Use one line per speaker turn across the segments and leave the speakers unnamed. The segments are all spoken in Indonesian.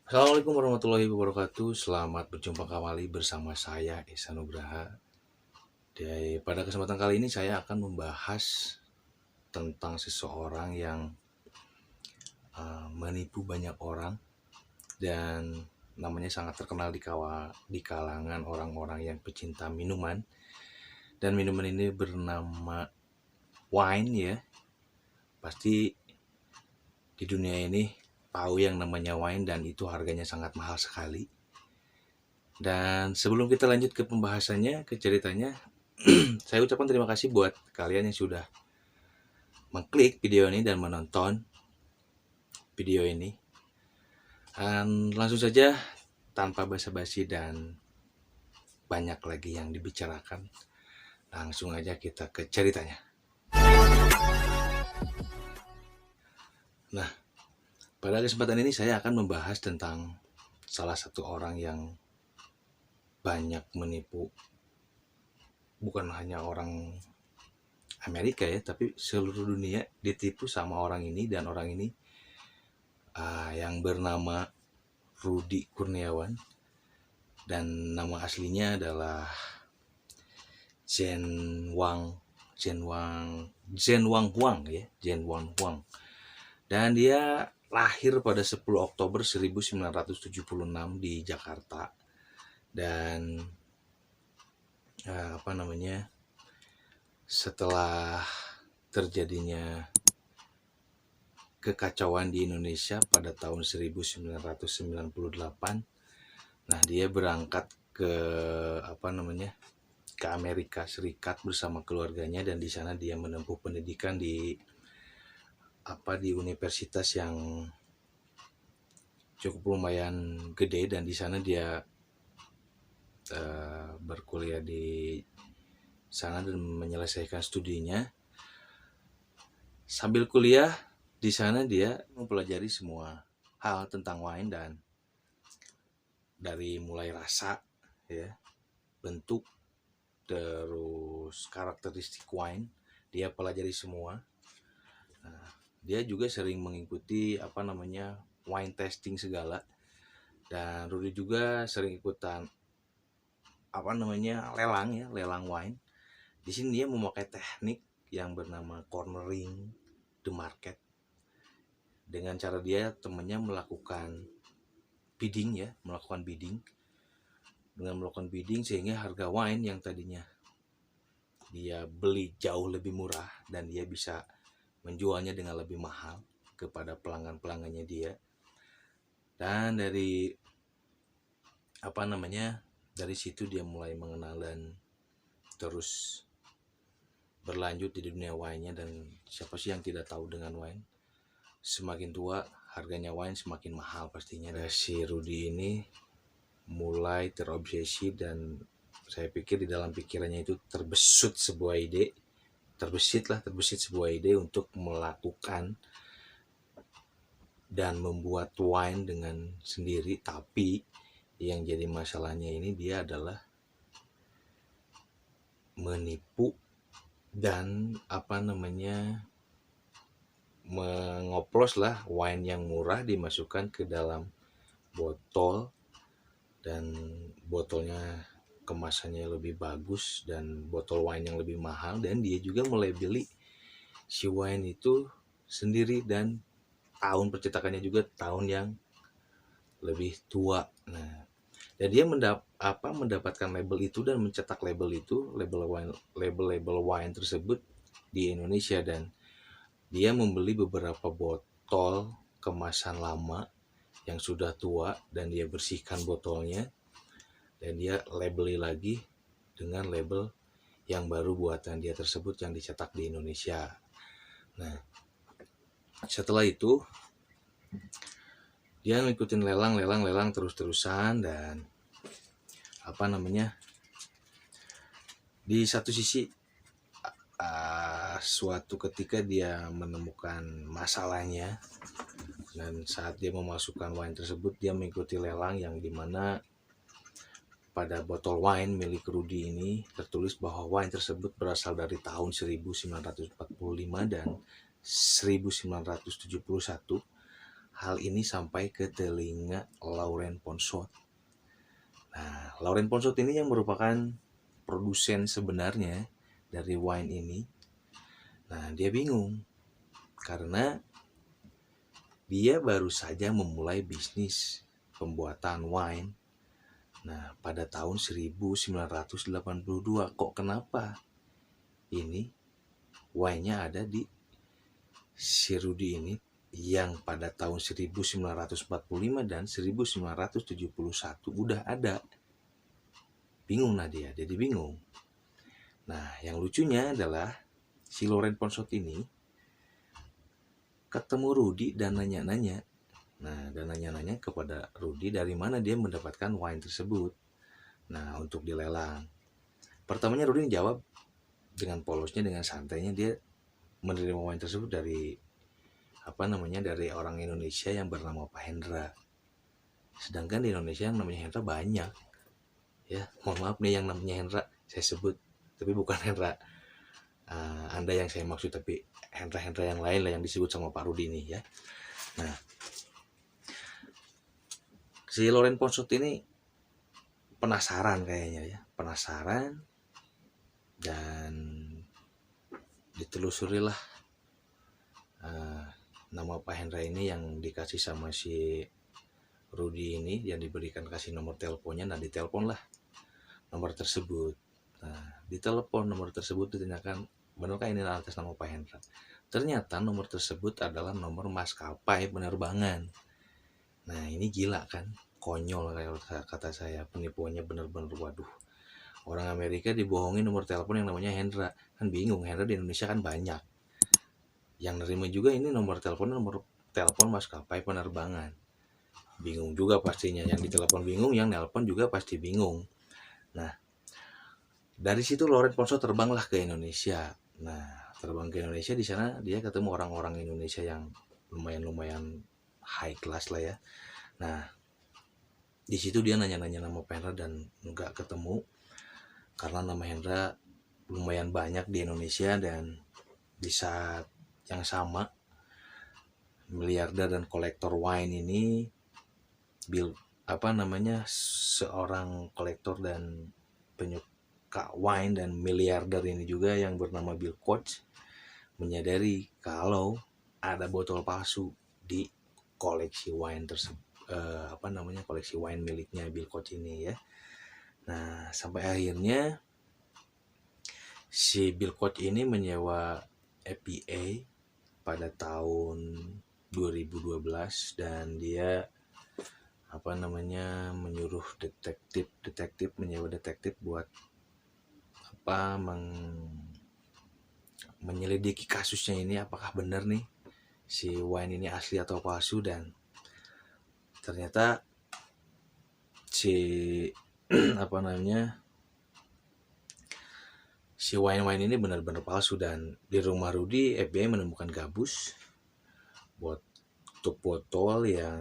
Assalamualaikum warahmatullahi wabarakatuh. Selamat berjumpa kembali bersama saya Esa Nugraha. Pada kesempatan kali ini saya akan membahas tentang seseorang yang menipu banyak orang dan namanya sangat terkenal di kalangan orang-orang yang pecinta minuman. Dan minuman ini bernama wine ya. Pasti di dunia ini tahu yang namanya wine dan itu harganya sangat mahal sekali. Dan sebelum kita lanjut ke pembahasannya, ke ceritanya, saya ucapkan terima kasih buat kalian yang sudah mengklik video ini dan menonton video ini. Dan langsung saja, tanpa basa-basi dan banyak lagi yang dibicarakan, langsung aja kita ke ceritanya. Nah, pada kesempatan ini saya akan membahas tentang salah satu orang yang banyak menipu, bukan hanya orang Amerika ya, tapi seluruh dunia ditipu sama orang ini. Dan orang ini yang bernama Rudy Kurniawan, dan nama aslinya adalah Zhen Wang Huang ya, Zhen Wang Huang. Dan dia lahir pada 10 Oktober 1976 di Jakarta. Dan setelah terjadinya kekacauan di Indonesia pada tahun 1998, nah dia berangkat ke ke Amerika Serikat bersama keluarganya, dan di sana dia menempuh pendidikan di universitas yang cukup lumayan gede, dan di sana dia berkuliah di sana dan menyelesaikan studinya. Sambil kuliah di sana dia mempelajari semua hal tentang wine, dan dari mulai rasa ya, bentuk, terus karakteristik wine dia pelajari semua. Nah, dia juga sering mengikuti wine tasting segala, dan Rudy juga sering ikutan lelang wine. Di sini dia memakai teknik yang bernama cornering the market. Dengan cara dia temannya melakukan bidding. Dengan melakukan bidding sehingga harga wine yang tadinya dia beli jauh lebih murah, dan dia bisa menjualnya dengan lebih mahal kepada pelanggan-pelanggannya dia. Dan dari dari situ dia mulai mengenal dan terus berlanjut di dunia wine-nya. Dan siapa sih yang tidak tahu dengan wine? Semakin tua harganya wine semakin mahal pastinya. Dan si Rudy ini mulai terobsesi, dan saya pikir di dalam pikirannya itu terbesit sebuah ide untuk melakukan dan membuat wine dengan sendiri. Tapi yang jadi masalahnya ini dia adalah menipu dan mengoplos lah wine yang murah dimasukkan ke dalam botol, dan botolnya kemasannya lebih bagus dan botol wine yang lebih mahal. Dan dia juga mulai beli si wine itu sendiri, dan tahun percetakannya juga tahun yang lebih tua. Nah, dan dia mendapatkan label itu dan mencetak label wine tersebut di Indonesia. Dan dia membeli beberapa botol kemasan lama yang sudah tua, dan dia bersihkan botolnya, dan dia labeli lagi dengan label yang baru buatan dia tersebut yang dicetak di Indonesia. Nah, setelah itu dia ngikutin lelang terus-terusan. Dan di satu sisi suatu ketika dia menemukan masalahnya, dan saat dia memasukkan wine tersebut dia mengikuti lelang yang dimana pada botol wine milik Rudy ini tertulis bahwa wine tersebut berasal dari tahun 1945 dan 1971. hal ini sampai ke telinga Lauren Ponsot. Nah, Lauren Ponsot ini yang merupakan produsen sebenarnya dari wine ini. Nah, dia bingung karena dia baru saja memulai bisnis pembuatan wine. Nah, pada tahun 1982, kok kenapa ini wine-nya ada di si Rudy ini yang pada tahun 1945 dan 1971 udah ada. Bingung nah dia, jadi bingung. Nah, yang lucunya adalah si Lauren Ponsot ini ketemu Rudy dan nanya-nanya. Nah, dan nanya-nanya kepada Rudy dari mana dia mendapatkan wine tersebut. Nah, untuk dilelang. Pertamanya Rudy jawab dengan polosnya, dengan santainya, dia menerima wine tersebut dari dari orang Indonesia yang bernama Pak Hendra. Sedangkan di Indonesia yang namanya Hendra banyak. Ya, mohon maaf nih yang namanya Hendra saya sebut, tapi bukan Hendra Anda yang saya maksud, tapi Hendra yang lain lah yang disebut sama Pak Rudi ini ya. Nah, si Lauren Ponsot ini penasaran kayaknya ya, penasaran, dan ditelusurilah nama Pak Hendra ini yang dikasih sama si Rudi ini, yang diberikan kasih nomor teleponnya. Nah, ditelepon lah nomor tersebut. Nah, ditelepon nomor tersebut, ditanyakan benarkah ini atas nama Pak Hendra. Ternyata nomor tersebut adalah nomor maskapai penerbangan. Nah, ini gila kan, konyol kayak kata saya, penipuannya bener-bener waduh. Orang Amerika dibohongin nomor telepon yang namanya Hendra, kan bingung, Hendra di Indonesia kan banyak. Yang nerima juga ini nomor telepon maskapai penerbangan. Bingung juga pastinya, yang ditelepon bingung, yang nelpon juga pasti bingung. Nah, dari situ Lauren Ponsot terbanglah ke Indonesia. Nah, terbang ke Indonesia, di sana dia ketemu orang-orang Indonesia yang lumayan high class lah ya. Nah, di situ dia nanya-nanya nama Hendra dan nggak ketemu, karena nama Hendra lumayan banyak di Indonesia. Dan di saat yang sama, miliarder dan kolektor wine ini seorang kolektor dan penyuka wine dan miliarder ini juga yang bernama Bill Koch menyadari kalau ada botol palsu di koleksi wine tersebut, koleksi wine miliknya Bill Koch ini ya. Nah, sampai akhirnya si Bill Koch ini menyewa FBA pada tahun 2012, dan dia menyuruh menyewa detektif buat menyelidiki kasusnya ini, apakah benar nih si wine ini asli atau palsu. Dan ternyata si si wine ini benar-benar palsu. Dan di rumah Rudy, FBI menemukan gabus botol yang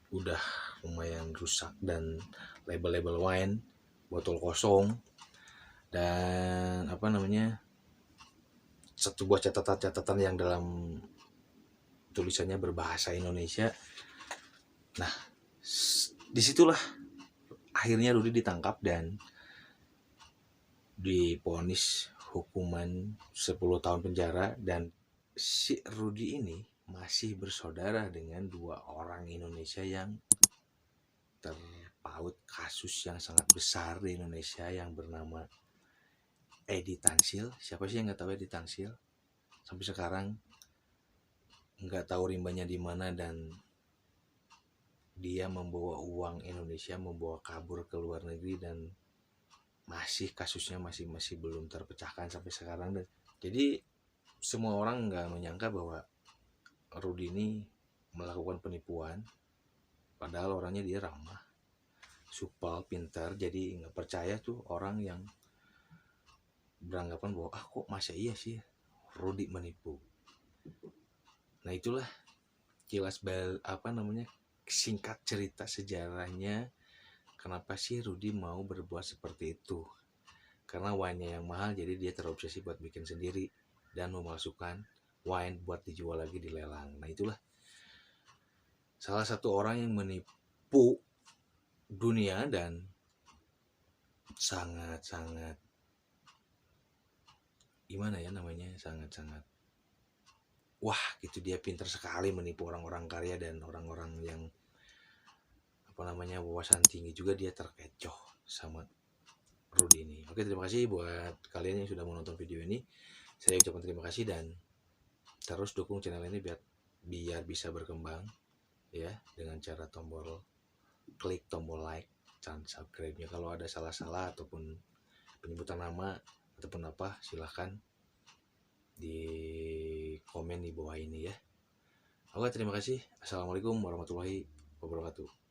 udah lumayan rusak, dan label-label wine, botol kosong, dan satu buah catatan yang dalam tulisannya berbahasa Indonesia. Nah, disitulah akhirnya Rudy ditangkap dan divonis hukuman 10 tahun penjara. Dan si Rudy ini masih bersaudara dengan 2 orang Indonesia yang terpaut kasus yang sangat besar di Indonesia, yang bernama Edi Tansil. Siapa sih yang nggak tahu Edi Tansil? Sampai sekarang nggak tahu rimbanya di mana, dan dia membawa uang Indonesia, membawa kabur ke luar negeri, dan kasusnya masih belum terpecahkan sampai sekarang. Dan jadi semua orang nggak menyangka bahwa Rudy ini melakukan penipuan, padahal orangnya dia ramah, supel, pintar. Jadi nggak percaya tuh orang yang beranggapan bahwa kok masa iya sih Rudy menipu. Nah, itulah kilas singkat cerita sejarahnya kenapa sih Rudy mau berbuat seperti itu. Karena wine-nya yang mahal, jadi dia terobsesi buat bikin sendiri dan memasukkan wine buat dijual lagi di lelang. Nah, itulah salah satu orang yang menipu dunia dan sangat-sangat gimana ya namanya, sangat-sangat wah gitu, dia pintar sekali menipu orang-orang kaya dan orang-orang yang apa namanya wawasan tinggi juga. Dia terkecoh sama Rudy ini. Oke, terima kasih buat kalian yang sudah menonton video ini. Saya ucapkan terima kasih dan terus dukung channel ini biar bisa berkembang ya, dengan cara klik tombol like dan subscribe-nya. Kalau ada salah-salah ataupun penyebutan nama ataupun apa, silahkan di komen di bawah ini ya. Oke, terima kasih. Assalamualaikum warahmatullahi wabarakatuh.